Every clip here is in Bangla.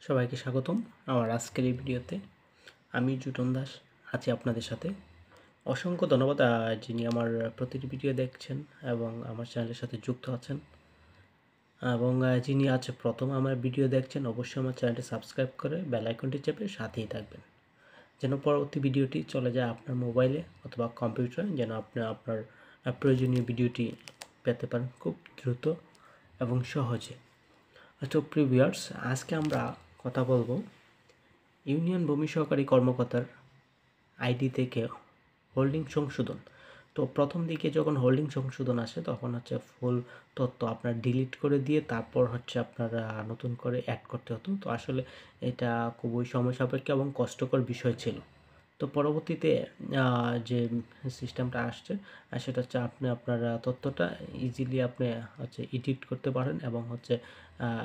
সবাইকে স্বাগতম আমার আজকের এই ভিডিওতে। আমি জুটন দাস আছি আপনাদের সাথে। অসংখ্য ধন্যবাদ যিনি আমার প্রতিটি ভিডিও দেখছেন এবং আমার চ্যানেলের সাথে যুক্ত আছেন, এবং যিনি আজ প্রথম আমার ভিডিও দেখছেন অবশ্যই আমার চ্যানেলটি সাবস্ক্রাইব করে বেল আইকনটি চেপে সাথেই থাকবেন, যেন পরবর্তী ভিডিওটি চলে যায় আপনার মোবাইলে অথবা কম্পিউটারে, যেন আপনি আপনার প্রয়োজনীয় ভিডিওটি পেতে পারেন খুব দ্রুত এবং সহজে। তো প্রিয় ভিউয়ার্স, আজকে আমরা কথা বলবো ইউনিয়ন ভূমি সহকারী কর্মকর্তার আইডি থেকে হোল্ডিং সংশোধন। তো প্রথম দিকে যখন হোল্ডিং সংশোধন আসে তখন হচ্ছে ফুল তথ্য আপনার ডিলিট করে দিয়ে তারপর হচ্ছে আপনার নতুন করে অ্যাড করতে হতো। তো আসলে এটা খুবই সময় সাপেক্ষ এবং কষ্টকর বিষয় ছিল। তো পরবর্তীতে যে সিস্টেমটা আসছে সেটা হচ্ছে আপনি আপনার তথ্যটা ইজিলি আপনি হচ্ছে এডিট করতে পারেন এবং হচ্ছে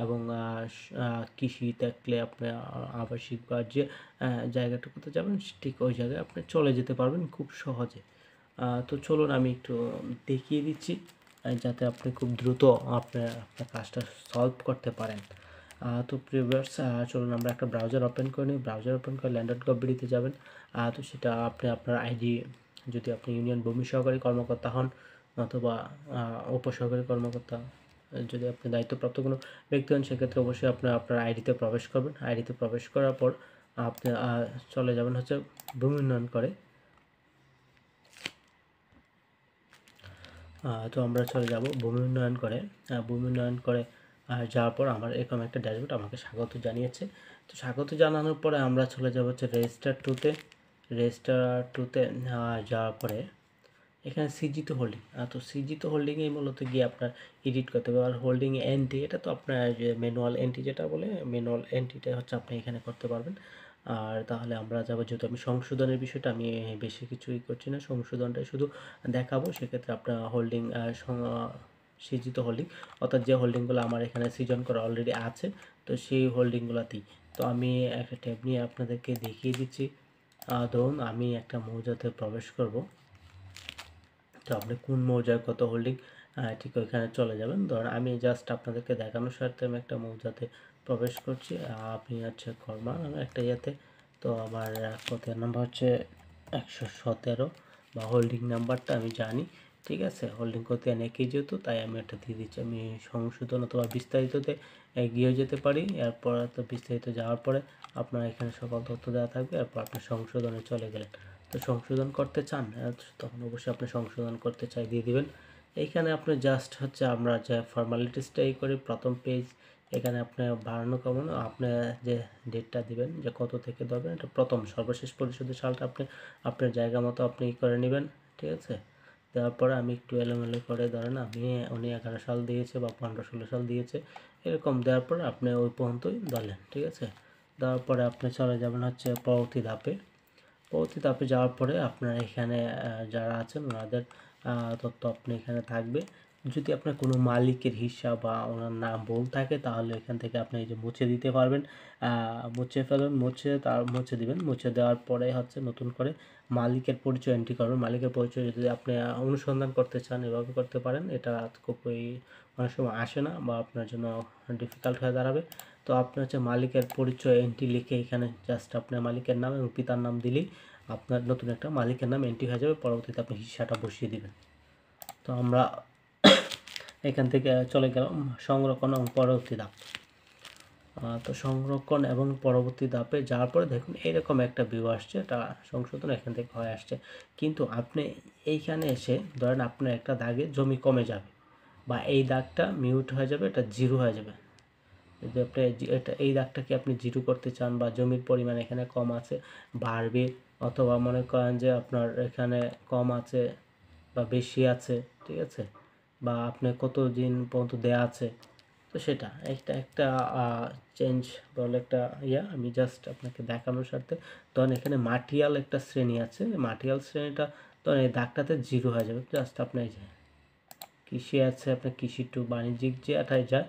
এবং কৃষি থাকলে আপনি আবাসিক বা যে জায়গাটুকুতে যাবেন ঠিক ওই জায়গায় আপনি চলে যেতে পারবেন খুব সহজে। তো চলুন আমি একটু দেখিয়ে দিচ্ছি যাতে আপনি খুব দ্রুত আপনার কাজটা সলভ করতে পারেন। তো প্রিভিয়ার্স চলুন আমরা একটা ব্রাউজার ওপেন করে নিই। ব্রাউজার ওপেন করে land.gov.bd যাবেন। তো সেটা আপনি আপনার আইডি, যদি আপনি ইউনিয়ন ভূমি সহকারী কর্মকর্তা হন অথবা উপসহকারী কর্মকর্তা, যদি আপনি দায়িত্বপ্রাপ্ত কোনো ব্যক্তি হন সেক্ষেত্রে অবশ্যই আপনি আপনার আইডিতে প্রবেশ করবেন। আইডিতে প্রবেশ করার পর আপনি চলে যাবেন হচ্ছে ভূমি উন্নয়ন করে। তো আমরা চলে যাব ভূমি উন্নয়ন করে। ভূমি উন্নয়ন করে যাওয়ার পর আমার এরকম একটা ড্যাশবোর্ড আমাকে স্বাগত জানিয়েছে। তো স্বাগত জানানোর পরে আমরা চলে যাব হচ্ছে রেজিস্টার টুতে। রেজিস্টার টুতে যাওয়ার পরে এখানে সিজিত হোল্ডিং। তো সিজিত হোল্ডিংয়ে মূলত গিয়ে আপনার এডিট করতে হবে। আর হোল্ডিং এন্ট্রি, এটা তো আপনার যে ম্যানুয়াল এন্ট্রি যেটা বলে, ম্যানুয়াল এন্ট্রিটা হচ্ছে আপনি এখানে করতে পারবেন। আর তাহলে আমরা যাবো, যেহেতু আমি সংশোধনের বিষয়টা আমি বেশি কিছুই করছি না, সংশোধনটাই শুধু দেখাবো। সেক্ষেত্রে আপনার হোল্ডিং সৃজিত হোল্ডিং, অর্থাৎ যে হোল্ডিংগুলো আমার এখানে সৃজন করা অলরেডি আছে, তো সেই হোল্ডিংগুলোতেই। তো আমি একটা ট্যাব নিয়ে আপনাদেরকে দেখিয়ে দিচ্ছি। ধরুন আমি একটা মৌজাতে প্রবেশ করব। তো আপনি কোন মৌজার কত হোল্ডিং ঠিক ওইখানে চলে যাবেন। ধরুন আমি জাস্ট আপনাদেরকে দেখানোর স্বার্থে আমি একটা মৌজাতে প্রবেশ করছি। আপনি হচ্ছে কর্মা একটা ইয়েতে। তো আমার কতের নাম্বার হচ্ছে 117 বা হোল্ডিং নাম্বারটা আমি জানি, ঠিক আছে। হোল্ডিং করতে একই যেহেতু, তাই আমি এটা দিয়ে দিচ্ছি। আমি সংশোধন অথবা বিস্তারিততে এগিয়ে যেতে পারি। এরপর তো বিস্তারিত যাওয়ার পরে আপনার এখানে সকল তথ্য দেওয়া থাকবে। এরপর আপনি সংশোধনে চলে গেলেন। তো সংশোধন করতে চান তখন অবশ্যই আপনি সংশোধন করতে চাই দিয়ে দিবেন। এইখানে আপনি জাস্ট হচ্ছে আমরা যে ফর্মালিটিসটাই করি, প্রথম পেজ এখানে আপনি বাড়ানো কমানো, আপনি যে ডেটটা দিবেন যে কত থেকে ধরবেন, এটা প্রথম সর্বশেষ পরিশোধের সালটা আপনি আপনার জায়গা মতো আপনি করে নেবেন, ঠিক আছে। দেওয়ার পরে আমি একটু এলোমেলো করে ধরেন উনি 11 সাল দিয়েছে বা 15-16 সাল দিয়েছে, এরকম দেওয়ার পরে আপনি ওই পর্যন্তই ধরলেন, ঠিক আছে। দেওয়ার পরে আপনি চলে যাবেন হচ্ছে পরবর্তী ধাপে। পরবর্তী ধাপে যাওয়ার পরে আপনার এখানে যারা আছেন ওনাদের তথ্য আপনি এখানে থাকবে। যদি আপনার কোনো মালিকের হিসাব বা ওনার নাম ভুল থাকে তাহলে এখান থেকে আপনি এই যে মুছে দিতে পারবেন। মুছে ফেলুন, মুছে দিবেন। মুছে দেওয়ার পরে হচ্ছে নতুন করে মালিকের পরিচয় এন্ট্রি করবেন। মালিকের পরিচয় যদি আপনি অনুসন্ধান করতে চান এভাবে করতে পারেন। এটা খুবই অনেক সময় আসে না বা আপনার জন্য ডিফিকাল্ট হয়ে দাঁড়াবে। তো আপনি হচ্ছে মালিকের পরিচয় এন্ট্রি লিখে এখানে জাস্ট আপনার মালিকের নাম এবং পিতার নাম দিলেই আপনার নতুন একটা মালিকের নাম এন্ট্রি হয়ে যাবে। পরবর্তীতে আপনি হিসাবটা বসিয়ে দিবেন। তো আমরা এখান থেকে চলে গেলাম সংরক্ষণ এবং পরবর্তী ধাপ। তো সংরক্ষণ এবং পরবর্তী ধাপে যাওয়ার পরে দেখুন এরকম একটা ভিউ আসছে, এটা সংশোধন এখান থেকে হয়ে আসছে। কিন্তু আপনি এইখানে এসে ধরেন আপনার একটা দাগে জমি কমে যাবে বা এই দাগটা মিউট হয়ে যাবে, এটা জিরো হয়ে যাবে। যদি আপনি এটা এই দাগটাকে আপনি জিরো করতে চান বা জমির পরিমাণ এখানে কম আছে বাড়বে, অথবা মনে করেন যে আপনার এখানে কম আছে বা বেশি আছে, ঠিক আছে, বা আপনি কত দিন পর্যন্ত দেয়া আছে, তো সেটা একটা চেঞ্জ বলে একটা আমি জাস্ট আপনাকে দেখানোর স্বার্থে। তখন এখানে মাটিয়াল একটা শ্রেণী আছে, মাটিয়াল শ্রেণীটা তখন এই দাগটাতে জিরো হয়ে যাবে। জাস্ট আপনি এই যে কৃষি আছে, আপনার কৃষি টু বাণিজ্যিক যে এটাই যায়,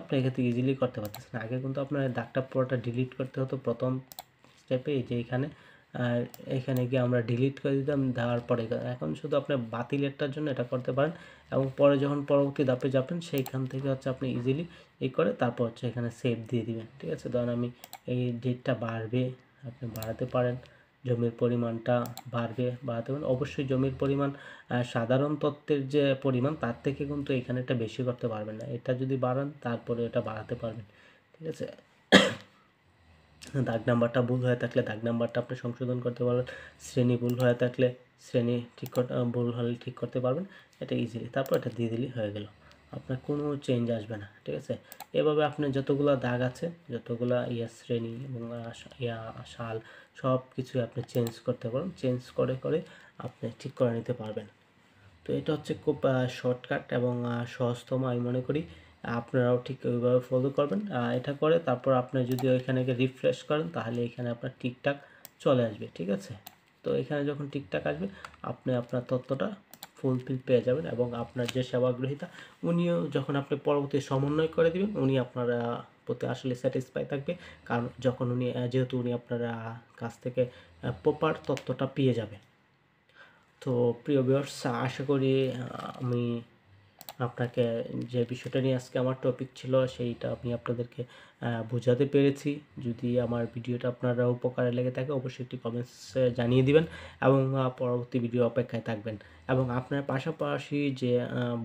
আপনি এখান থেকে ইজিলি করতে পারতেছেন। আগে কিন্তু আপনার দাগটা পুরোটা ডিলিট করতে হতো প্রথম স্টেপে, এই যে এখানে আর এখানে গিয়ে আমরা ডিলিট করে দিতাম, দেওয়ার পরে এখন শুধু আপনি বাতিলেরটার জন্য এটা করতে পারেন, এবং পরে যখন পরবর্তী ধাপে যাবেন সেইখান থেকে হচ্ছে আপনি ইজিলি এই করে তারপর হচ্ছে এখানে সেভ দিয়ে দিবেন। ঠিক আছে, ধরেন আমি এই ডেটটা বাড়বে, আপনি বাড়াতে পারেন, জমির পরিমাণটা বাড়াতে পারেন। অবশ্যই জমির পরিমাণ সাধারণ তথ্যের যে পরিমাণ তার থেকে কিন্তু এখানে একটা বেশি করতে পারবেন না, এটা যদি বাড়ান তারপরে এটা বাড়াতে পারবেন। ঠিক আছে, দাগ নাম্বারটা ভুল হয়ে থাকলে দাগ নাম্বারটা আপনি সংশোধন করতে পারবেন, শ্রেণী ভুল হয়ে থাকলে শ্রেণী ভুল হলে ঠিক করতে পারবেন, এটা ইজিলি। তারপর এটা দিয়ে দিলেই হয়ে গেল, আপনার কোনো চেঞ্জ আসবে না। ঠিক আছে, এভাবে আপনি যতগুলো দাগ আছে, যতগুলো শ্রেণী এবং সাল সব কিছুই আপনি চেঞ্জ করতে পারেন, চেঞ্জ করে করে আপনি ঠিক করে নিতে পারবেন। তো এটা হচ্ছে খুব শর্টকাট এবং সহজতম আমি মনে করি, আপনারাও ঠিক ওইভাবে ফলো করবেন। এটা করে তারপর আপনি যদি ওইখানে গিয়ে রিফ্রেশ করেন তাহলে এখানে আপনার ঠিকঠাক চলে আসবে। ঠিক আছে, তো এখানে যখন ঠিকঠাক আসবে আপনি আপনার তথ্যটা ফুলফিল পেয়ে যাবেন, এবং আপনার যে সেবাগ্রহীতা উনিও যখন আপনি পরবর্তী সমন্বয় করে দিবেন উনি আপনার প্রতি আসলে স্যাটিসফাই থাকবে, কারণ যখন উনি যেহেতু উনি আপনার কাছ থেকে প্রপার তথ্যটা পেয়ে যাবে। তো প্রিয় ভিউয়ার্স, আশা করি আমি আপনাকে যে বিষয়টা নিয়ে আজকে আমার টপিক ছিল সেইটা আমি আপনাদেরকে বোঝাতে পেরেছি। যদি আমার ভিডিওটা আপনারা উপকারে লেগে থাকে অবশ্যই একটি কমেন্টসে জানিয়ে দিবেন, এবং পরবর্তী ভিডিও অপেক্ষায় থাকবেন। এবং আপনার পাশাপাশি যে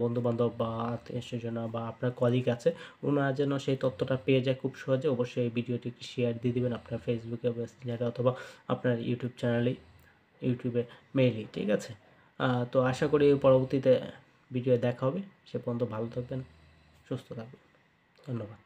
বন্ধুবান্ধব বা আত্মীয়স্বজন বা আপনার কলিগ আছে ওনারা যেন সেই তথ্যটা পেয়ে যায় খুব সহজে, অবশ্যই এই ভিডিওটি একটি শেয়ার দিয়ে দিবেন আপনার ফেসবুকে, মেসেঞ্জারে, অথবা আপনার ইউটিউবে মেইলি। ঠিক আছে, তো আশা করি পরবর্তীতে ভিডিও দেখা হবে। সে পর্যন্ত ভালো থাকবেন, সুস্থ থাকবেন। ধন্যবাদ।